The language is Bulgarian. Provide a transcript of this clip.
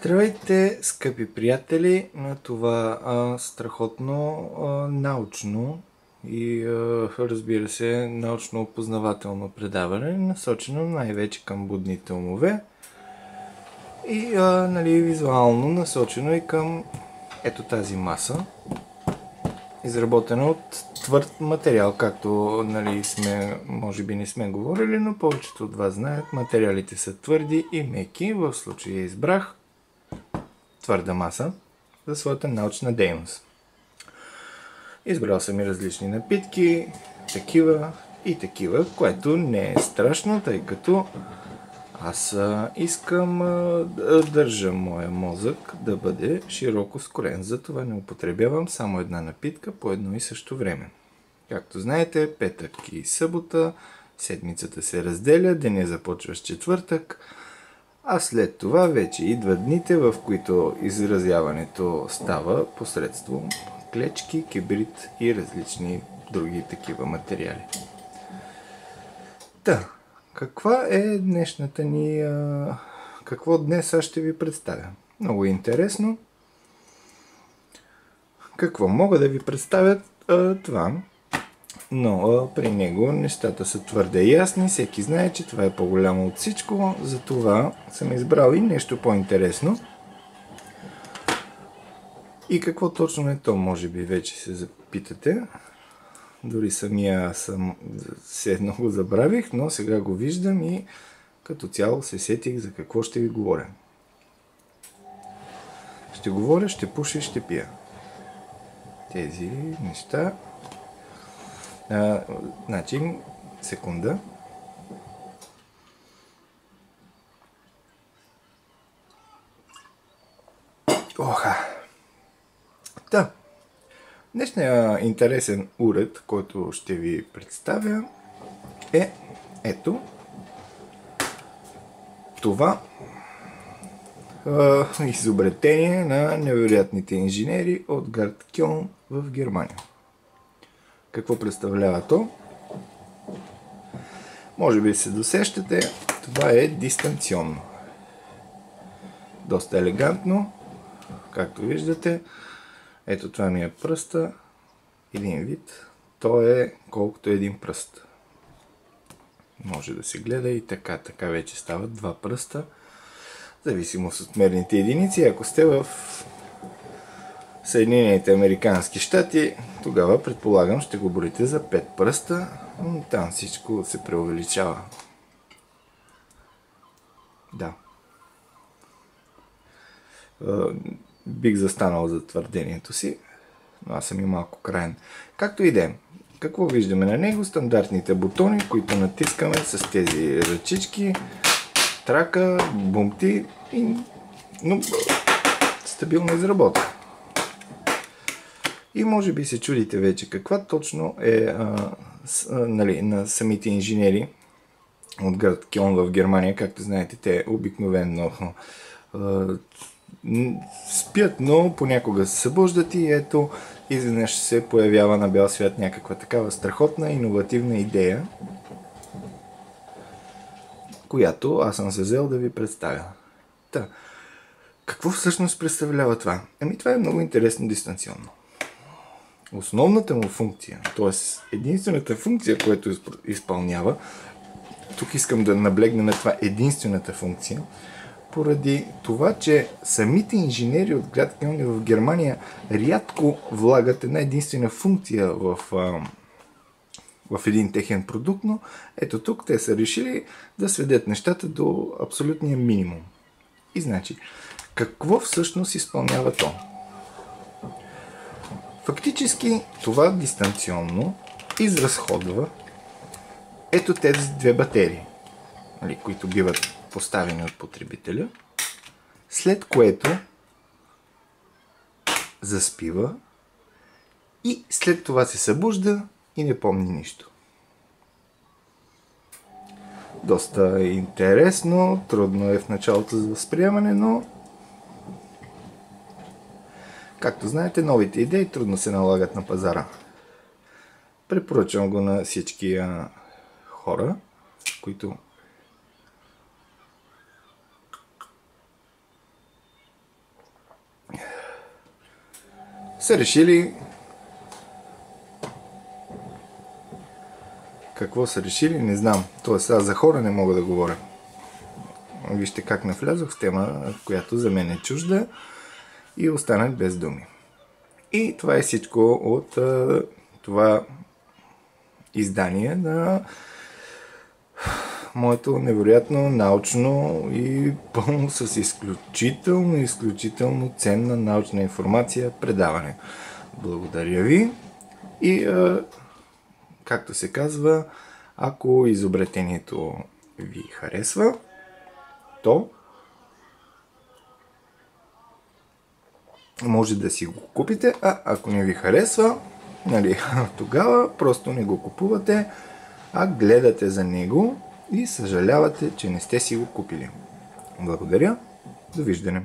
Здравейте, скъпи приятели, на това страхотно научно и разбира се научно-опознавателно предаване, насочено най-вече към будните умове и визуално насочено и към ето тази маса, изработена от твърд материал, както може би не сме говорили, но повечето от вас знаят, материалите са твърди и меки. В случая избрах твърда маса за своята научна дейност. Избрал съм и различни напитки, такива и такива, което не е страшно, тъй като аз искам да държа моя мозък да бъде широко скорен. Затова не употребявам само една напитка по едно и също време. Както знаете, петък и събота, седмицата се разделя, деня започва с четвъртък, а след това вече идват дните, в които изразяването става посредством клечки, кибрид и различни други такива материали. Та, каква е днешната ни... Какво днес аз ще ви представя? Много интересно. Какво мога да ви представя това? Но при него нещата са твърде ясни, всеки знае, че това е по-голямо от всичко, затова съм избрал и нещо по-интересно. И какво точно е то, може би вече се запитате. Дори самия все едно го забравих, но сега го виждам и като цяло се сетих за какво ще ви говоря. Ще говоря, ще пуша и ще пия. Тези неща... секунда. Да. Днешният интересен уред, който ще ви представя, е ето това изобретение на невероятните инженери от град Кьолн в Германия. Какво представлява то? Може би се досещате, това е дистанционно. Доста елегантно, както виждате. Ето това ми е пръста, един вид. То е колкото един пръст. Може да се гледа и така вече стават два пръста. В зависимост от мерните единици. Ако сте в Съединените американски щати, тогава предполагам ще го борите за 5 пръста, но там всичко се преувеличава. Да. Бих застанал за твърдението си, но аз съм и малко краен. Както и да е. Какво виждаме на него? Стандартните бутони, които натискаме с тези ръчички, трака, бумти и стабилна изработка. И може би се чудите вече каква точно е на самите инженери от град Кьолн в Германия. Както знаете, те обикновено спят, но понякога се събуждат и ето изведнъж се появява на бял свят някаква такава страхотна, иновативна идея, която аз съм се взел да ви представя. Та, какво всъщност представлява това? Това е много интересно дистанционно. Основната му функция, т.е. единствената функция, която изпълнява, тук искам да наблегна на това единствената функция, поради това, че самите инженери от град Кьолн в Германия рядко влагат една единствена функция в един техен продукт, но ето тук те са решили да сведат нещата до абсолютния минимум. И значи, какво всъщност изпълнява то? Фактически това дистанционно изразходва ето тези две батерии, които биват поставени от потребителя, след което заспива и след това се събужда и не помни нищо. Доста интересно, трудно е в началото за възприемане, но както знаете, новите идеи трудно се налагат на пазара. Препоръчвам го на всички хора, които са решили... Какво са решили, не знам. Тоест, аз за хора не мога да говоря. Вижте как навлязох в тема, която за мен е чужда и останах без думи. И това е всичко от това издание на моето невероятно научно и пълно с изключително ценна научна информация предаване. Благодаря ви и както се казва, ако изобретението ви харесва, то може да си го купите, а ако не ви харесва, тогава просто не го купувате, а гледате за него и съжалявате, че не сте си го купили. Благодаря, довиждане.